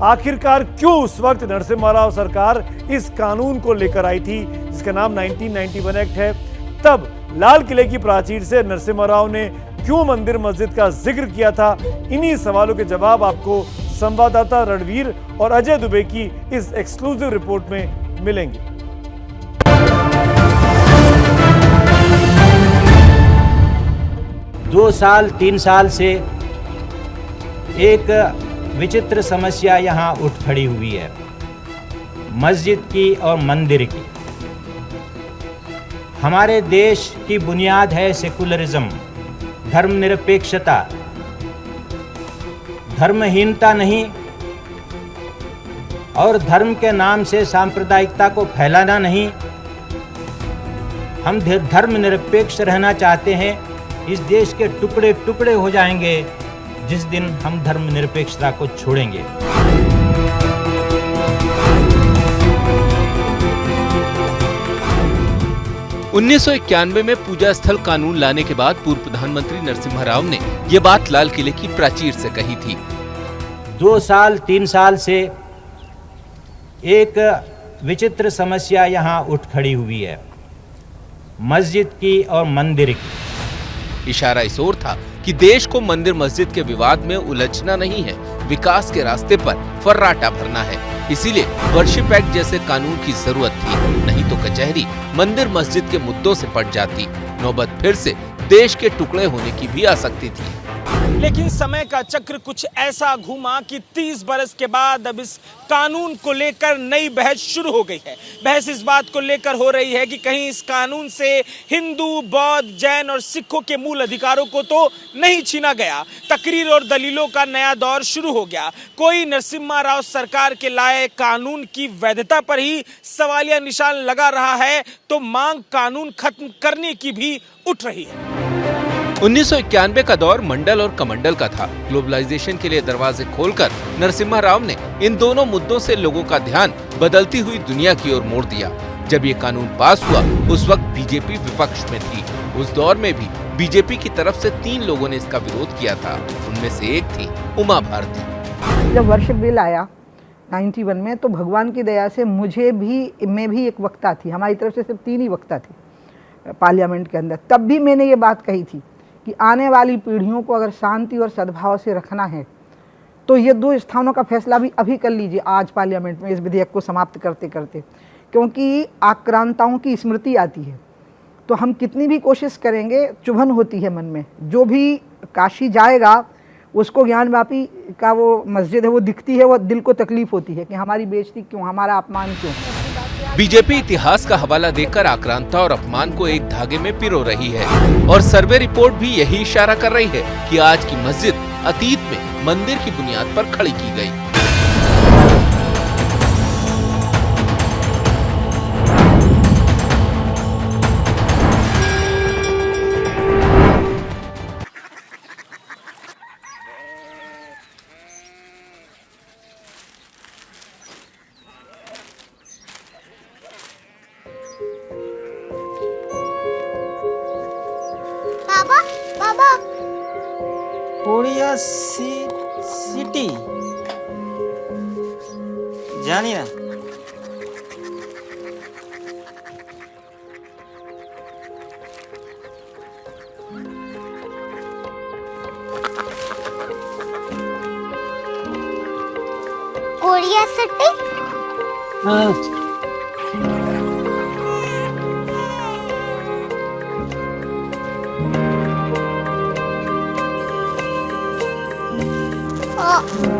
आखिरकार क्यों उस वक्त नरसिम्हा राव सरकार इस कानून को लेकर आई थी जिसका नाम 1991 एक्ट है। तब लाल किले की प्राचीर से नरसिम्हा राव ने क्यों मंदिर मस्जिद का जिक्र किया था, इन्हीं सवालों के जवाब आपको संवाददाता रणवीर और अजय दुबे की इस एक्सक्लूसिव रिपोर्ट में मिलेंगे। 2 साल 3 साल से एक विचित्र समस्या यहाँ उठ खड़ी हुई है, मस्जिद की और मंदिर की। हमारे देश की बुनियाद है सेकुलरिज्म, धर्मनिरपेक्षता, धर्महीनता नहीं, और धर्म के नाम से सांप्रदायिकता को फैलाना नहीं। हम धर्मनिरपेक्ष रहना चाहते हैं। इस देश के टुकड़े टुकड़े हो जाएंगे जिस दिन हम धर्मनिरपेक्षता को छोड़ेंगे। उन्नीस 1991 में पूजा स्थल कानून लाने के बाद पूर्व प्रधानमंत्री नरसिम्हा राव ने ये बात लाल किले की प्राचीर से कही थी। 2 साल 3 साल से एक विचित्र समस्या यहाँ उठ खड़ी हुई है, मस्जिद की और मंदिर की। इशारा इस ओर था कि देश को मंदिर मस्जिद के विवाद में उलझना नहीं है, विकास के रास्ते पर फर्राटा भरना है। इसीलिए वर्शिप एक्ट जैसे कानून की जरूरत थी, नहीं तो कचहरी मंदिर मस्जिद के मुद्दों से पट जाती, नौबत फिर से देश के टुकड़े होने की भी आ सकती थी। लेकिन समय का चक्र कुछ ऐसा घूमा कि 30 बरस के बाद अब इस कानून को लेकर नई बहस शुरू हो गई है। बहस इस बात को लेकर हो रही है कि कहीं इस कानून से हिंदू, बौद्ध, जैन और सिखों के मूल अधिकारों को तो नहीं छीना गया। तकरीर और दलीलों का नया दौर शुरू हो गया। कोई नरसिम्हा राव सरकार के लाए कानून की वैधता पर ही सवालिया निशान लगा रहा है, तो मांग कानून खत्म करने की भी उठ रही है। 1991 का दौर मंडल और कमंडल का था। ग्लोबलाइजेशन के लिए दरवाजे खोलकर नरसिम्हा राव ने इन दोनों मुद्दों से लोगों का ध्यान बदलती हुई दुनिया की ओर मोड़ दिया। जब ये कानून पास हुआ उस वक्त बीजेपी विपक्ष में थी। उस दौर में भी बीजेपी की तरफ से 3 लोगों ने इसका विरोध किया था। उनमें से एक थी उमा भारती। जब वर्शिप बिल आया 91 में, तो भगवान की दया से मैं भी एक वक्ता थी। हमारी तरफ से सिर्फ 3 ही वक्ता थे पार्लियामेंट के अंदर। तब भी मैंने ये बात कही थी कि आने वाली पीढ़ियों को अगर शांति और सद्भाव से रखना है तो ये 2 स्थानों का फैसला भी अभी कर लीजिए, आज पार्लियामेंट में इस विधेयक को समाप्त करते करते, क्योंकि आक्रांताओं की स्मृति आती है। तो हम कितनी भी कोशिश करेंगे, चुभन होती है मन में। जो भी काशी जाएगा उसको ज्ञानवापी का वो मस्जिद है वो दिखती है, वो दिल को तकलीफ होती है कि हमारी बेइज्जती क्यों, हमारा अपमान क्यों। बीजेपी इतिहास का हवाला देकर आक्रांता और अपमान को एक धागे में पिरो रही है, और सर्वे रिपोर्ट भी यही इशारा कर रही है कि आज की मस्जिद अतीत में मंदिर की बुनियाद पर खड़ी की गई। कोरिया सिटी जानी ना। Korea city? हाँ।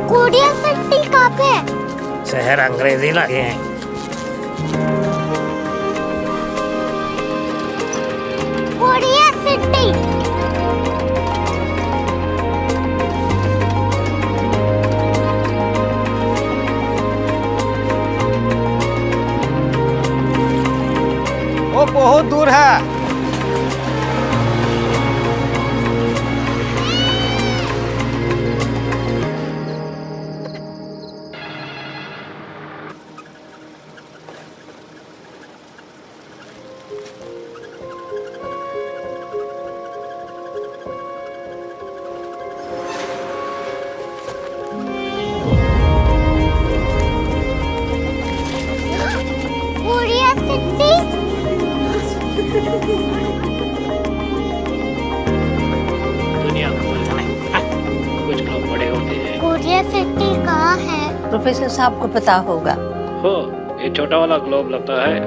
कोरिया सिटी कहाँ पे है? शहर अंग्रेजी लगे हैं। Korea city. वो बहुत दूर है। कहाँ है? प्रोफेसर साहब को पता होगा। हो, ये छोटा वाला ग्लोब लगता है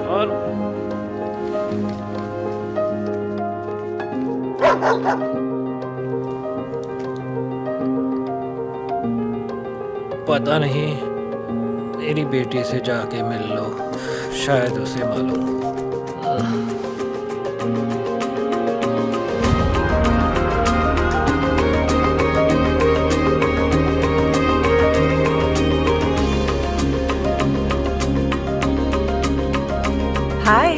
और पता नहीं, मेरी बेटी से जाके मिल लो, शायद उसे मालूम हो। हाय,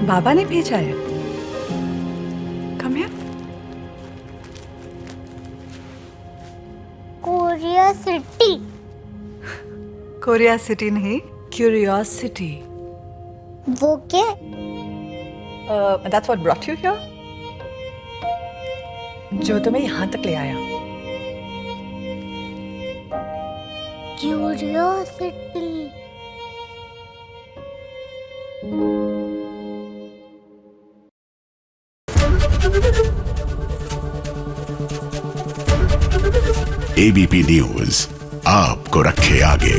बाबा ने भेजा है। Come here. Korea city. Korea city नहीं, क्यूरियोसिटी। वो क्या? That's what brought you here? जो तुम्हें यहाँ तक ले आया। क्यूरियोसिटी। एबीपी न्यूज आपको रखे आगे।